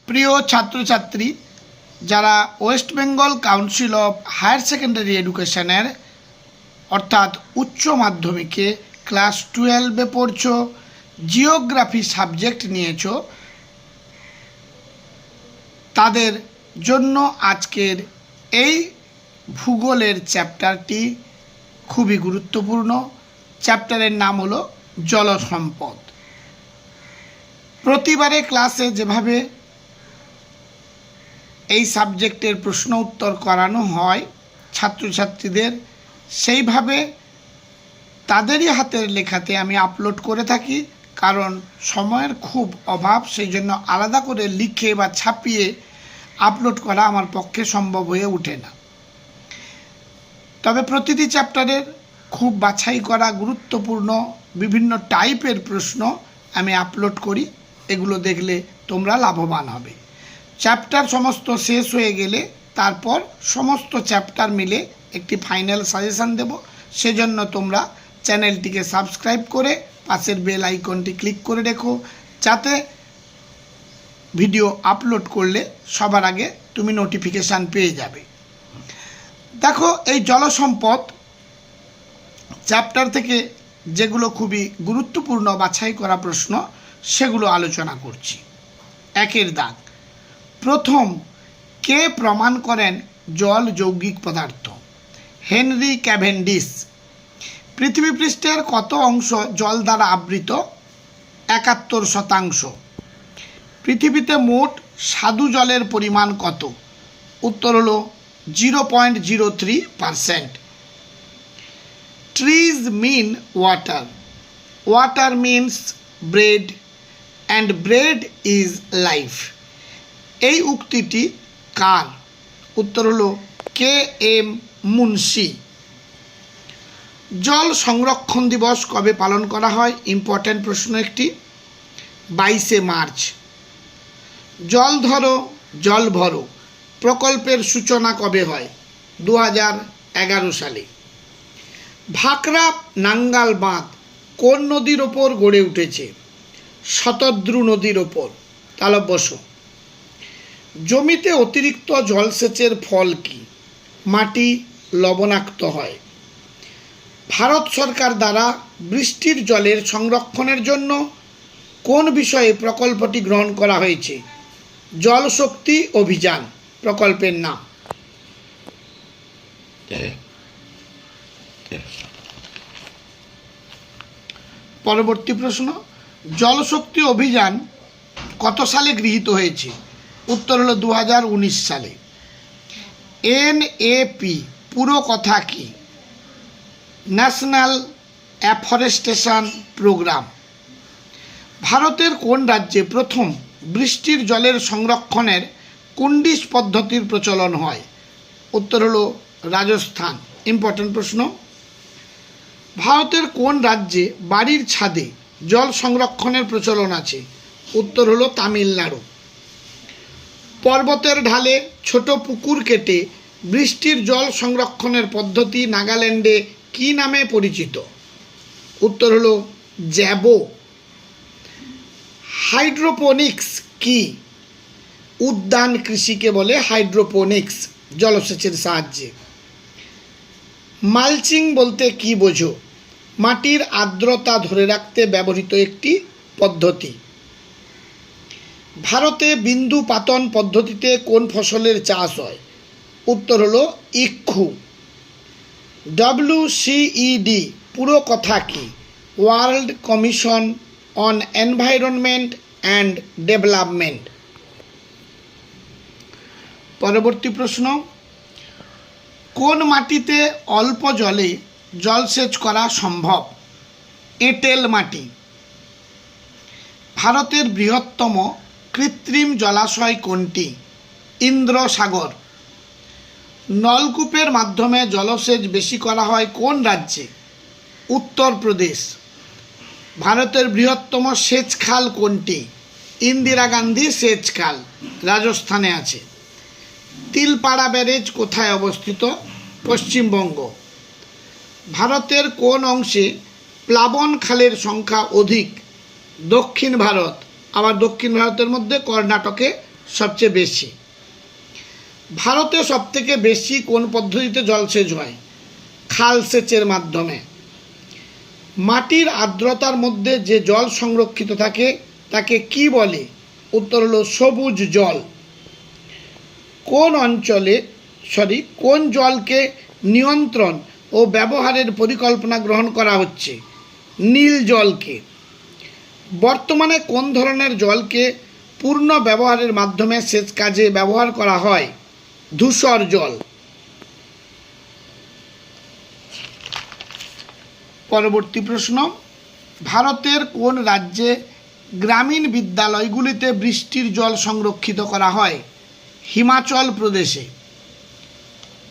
প্রিয় ছাত্রছাত্রী, যারা West Bengal Council of Higher Secondary এডুকেশনের অর্থাৎ উচ্চ মাধ্যমিকে ক্লাস 12-এ পড়ছো, জিওগ্রাফি সাবজেক্ট নিয়েছো, তাদের জন্য আজকের এই ভূগোলের চ্যাপ্টারটি খুবই গুরুত্বপূর্ণ। চ্যাপ্টারের নাম হলো জলসম্পদ। প্রতিবারে ক্লাসে যেভাবে এই সাবজেক্টের প্রশ্ন উত্তর করানো হয় ছাত্রছাত্রীদের, সেইভাবে তাদেরই হাতের লেখাতে আমি আপলোড করে থাকি, কারণ সময়ের খুব অভাব, সেই জন্য আলাদা করে লিখে বা ছাপিয়ে আপলোড করা আমার পক্ষে সম্ভব হয়ে ওঠে না। তবে প্রতিটি চ্যাপ্টারের খুব বাছাই করা গুরুত্বপূর্ণ বিভিন্ন টাইপের প্রশ্ন আমি আপলোড করি, এগুলো দেখলে তোমরা লাভবান হবে। চ্যাপ্টার সমস্ত শেষ হয়ে গেলে তারপর সমস্ত চ্যাপ্টার মিলে একটি ফাইনাল সাজেশান দেব। সেজন্য তোমরা চ্যানেলটিকে সাবস্ক্রাইব করে পাশের বেল আইকনটি ক্লিক করে রেখো, যাতে ভিডিও আপলোড করলে সবার আগে তুমি নোটিফিকেশান পেয়ে যাবে। দেখো, এই জলসম্পদ চ্যাপ্টার থেকে যেগুলো খুবই গুরুত্বপূর্ণ বাছাই করা প্রশ্ন সেগুলো আলোচনা করছি। একের দাগ, প্রথম, কে প্রমাণ করেন জল যৌগিক পদার্থ? Henry Cavendish. পৃথিবী পৃষ্ঠের কত অংশ জল দ্বারা আবৃত? 71%। পৃথিবীতে মোট স্বাদু জলের পরিমাণ কত? উত্তর হলো 0.03%। Trees mean water, water means bread, and bread is life. এই উক্তিটি কার? উত্তর হলো K.M. মুন্সি। জল সংরক্ষণ দিবস কবে পালন করা হয়? ইম্পর্ট্যান্ট প্রশ্ন একটি। 22শে মার্চ। জল ধরো জল ভরো প্রকল্পের সূচনা কবে হয়? 2011 সালে। ভাকরা নাঙ্গাল বাঁধ কোন নদীর ওপর গড়ে উঠেছে? শতদ্রু নদীর ওপর। তাহলে বসো। জমিতে অতিরিক্ত জলসেচের ফল কি? মাটি লবণাক্ত হয়। ভারত সরকার দ্বারা বৃষ্টির জলের সংরক্ষণের জন্য কোন বিষয়ে প্রকল্পটি গ্রহণ করা হয়েছে? জল শক্তি অভিযান প্রকল্পের নাম। পরবর্তী প্রশ্ন, জলশক্তি অভিযান কত সালে গৃহীত হয়েছে? উত্তর হলো 2019 সালে। NAP পুরো কথা কি? National afforestation programme. ভারতের কোন রাজ্যে প্রথম বৃষ্টির জলের সংরক্ষণের কুন্ডিশ পদ্ধতির প্রচলন হয়? উত্তর হলো রাজস্থান। ইম্পর্টেন্ট প্রশ্ন। ভারতের কোন রাজ্যে বাড়ির ছাদে জল সংরক্ষণের প্রচলন আছে? উত্তর হলো তামিলনাড়ু। পর্বতের ঢালে ছোট পুকুর কেটে বৃষ্টির জল সংরক্ষণের পদ্ধতি নাগাল্যান্ডে কী নামে পরিচিত? উত্তর হলো জ্যাবো। হাইড্রোপোনিক্স কি? উদ্যান কৃষিকে বলে হাইড্রোপোনিক্স, জলসেচের সাহায্যে। মালচিং বলতে কি বোঝো? মাটির আর্দ্রতা ধরে রাখতে ব্যবহৃত একটি পদ্ধতি। ভারতে বিন্দু পাতন পদ্ধতিতে কোন ফসলের চাষ হয়? উত্তর হলো ইক্ষু। WCED পুরো কথা কি? World commission on environment and development. পরবর্তী প্রশ্ন, কোন মাটিতে অল্প জলে জলসেচ করা সম্ভব? এঁটেল মাটি। ভারতের বৃহত্তম কৃত্রিম জলাশয় কোনটি? ইন্দ্রসাগর। নলকূপের মাধ্যমে জলসেচ বেশি করা হয় কোন রাজ্যে? উত্তরপ্রদেশ। ভারতের বৃহত্তম সেচ খাল কোনটি? ইন্দিরা গান্ধী সেচ খাল, রাজস্থানে আছে। তিলপাড়া ব্যারেজ কোথায় অবস্থিত? পশ্চিমবঙ্গ। ভারতের কোন অংশে প্লাবন খালের সংখ্যা অধিক? দক্ষিণ ভারত। আবার দক্ষিণ ভারতের মধ্যে কর্ণাটকে সবচেয়ে বেশি। ভারতে সবথেকে বেশি কোন পদ্ধতিতে জলসেচ হয়? খাল সেচের মাধ্যমে। মাটির আর্দ্রতার মধ্যে যে জল সংরক্ষিত থাকে তাকে কি বলে? উত্তর হলো সবুজ জল। কোন জলকে নিয়ন্ত্রণ ও ব্যবহারের পরিকল্পনা গ্রহণ করা হচ্ছে? নীল জলকে। বর্তমানে কোন ধরনের জলকে পূর্ণ ব্যবহারের মাধ্যমে সেচ কাজে ব্যবহার করা হয়? ধূসর জল। পরবর্তী প্রশ্ন, ভারতের কোন রাজ্যে গ্রামীণ বিদ্যালয়গুলিতে বৃষ্টির জল সংরক্ষিত করা হয়? হিমাচল প্রদেশে।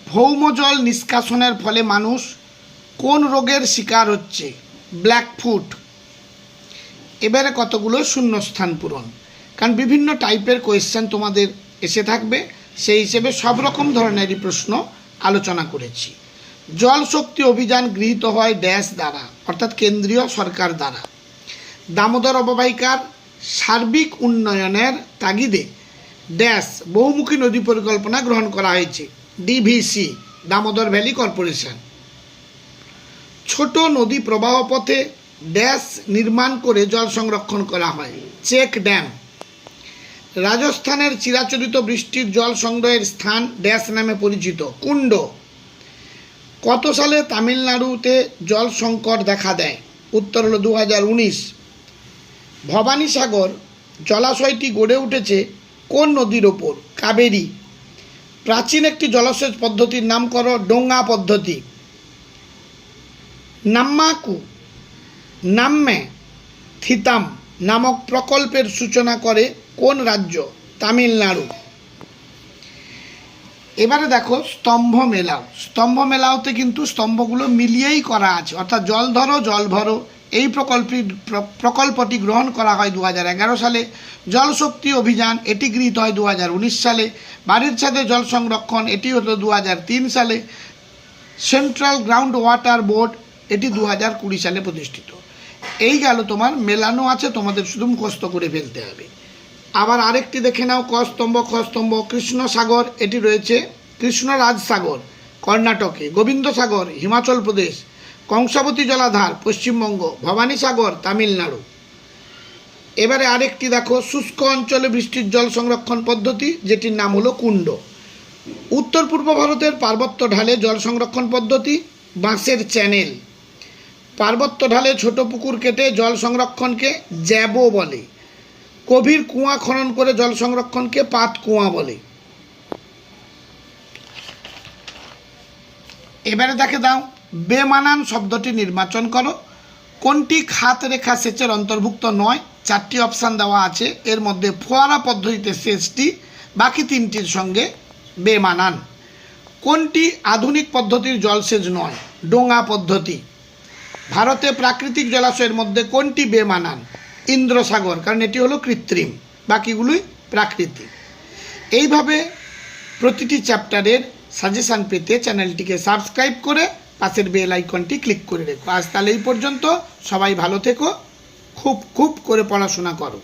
ভৌম জল নিষ্কাশনের ফলে মানুষ কোন রোগের শিকার হচ্ছে? ব্ল্যাকফুট। এবারে কতগুলো শূন্যস্থান পূরণ, কারণ বিভিন্ন টাইপের কোয়েশ্চেন তোমাদের এসে থাকবে, সেই হিসেবে সব রকম ধরনেরই প্রশ্ন আলোচনা করেছি। জল শক্তি অভিযান গৃহীত হয় ড্যাশ দ্বারা, অর্থাৎ কেন্দ্রীয় সরকার দ্বারা। দামোদর অববাহিকার সার্বিক উন্নয়নের তাগিদে ড্যাশ বহুমুখী নদী পরিকল্পনা গ্রহণ করা হয়েছে? DVC, Damodar valley corporation. ছোট নদী প্রবাহ পথে ড্যাশ নির্মাণ করে জল সংরক্ষণ করা হয়? Check dam. রাজস্থানের চিরাচরিত বৃষ্টির জল সংগ্রহের স্থান ড্যাশ নামে পরিচিত? কুণ্ড। কত সালে তামিলনাড়ুতে জল সংকট দেখা দেয়? উত্তর হলো 2019। ভবানীসাগর জলাশয়টি গড়ে উঠেছে কোন নদীর ওপর? কাবেরী। প্রাচীন একটি জলসেচ পদ্ধতির নাম করো? ডোঙ্গা পদ্ধতি। নাম্মাকু নাম্মে থিতাম নামক প্রকল্পের সূচনা করে কোন রাজ্য? তামিলনাড়ু। এবারে দেখো স্তম্ভ মেলাও। স্তম্ভ মেলাওতে কিন্তু স্তম্ভগুলো মিলিয়েই করা আছে, অর্থাৎ জল ধরো জল ভরো। এই প্রকল্পটি গ্রহণ করা হয় 2011 সালে। জল শক্তি অভিযান এটি গৃহীত হয় 2019 সালে। বাড়ির ছাদে জল সংরক্ষণ এটি হলো 2003 সালে। সেন্ট্রাল গ্রাউন্ড ওয়াটার বোর্ড এটি 2020 সালে প্রতিষ্ঠিত। এই গেল তোমার মেলানো আছে, তোমাদের শুধু মুখস্থ করে ফেলতে হবে। আবার আরেকটি দেখে নাও, ক স্তম্ভ খ স্তম্ভ। কৃষ্ণসাগর এটি রয়েছে কৃষ্ণরাজ সাগর কর্ণাটকে। গোবিন্দ সাগর হিমাচল প্রদেশ। কংসাবতী জলাধার পশ্চিমবঙ্গ। ভবানী সাগর তামিলনাড়ু। এবারে আরেকটি দেখো, শুষ্ক অঞ্চলে বৃষ্টির জল সংরক্ষণ পদ্ধতি, যেটির নাম হলো কুণ্ড। উত্তর পূর্ব ভারতের পার্বত্য ঢালে জল সংরক্ষণ পদ্ধতি বাঁশের চ্যানেল। পার্বত্য ঢালে ছোট পুকুর কেটে জল সংরক্ষণকে জ্যাবো বলে। গভীর কুয়া খনন করে জল সংরক্ষণকে পাত কুয়া বলে। এবারে দেখে দাও, বেমানান শব্দটি নির্বাচন করো। কোনটি খাত রেখা সেচের অন্তর্ভুক্ত নয়? 4টি অপশান দেওয়া আছে, এর মধ্যে ফোয়ারা পদ্ধতিতে সেচটি বাকি 3টির সঙ্গে বেমানান। কোনটি আধুনিক পদ্ধতির জলসেচ নয়? ডোঙা পদ্ধতি। ভারতে প্রাকৃতিক জলাশয়ের মধ্যে কোনটি বেমানান? ইন্দ্রসাগর, কারণ এটি হলো কৃত্রিম, বাকিগুলোই প্রাকৃতিক। এইভাবে প্রতিটি চ্যাপ্টারের সাজেশান পেতে চ্যানেলটিকে সাবস্ক্রাইব করে পাশের বেল আইকনটি ক্লিক করে রেখো। আজ তাহলে এই পর্যন্ত, সবাই ভালো থেকো, খুব করে পড়াশোনা করো।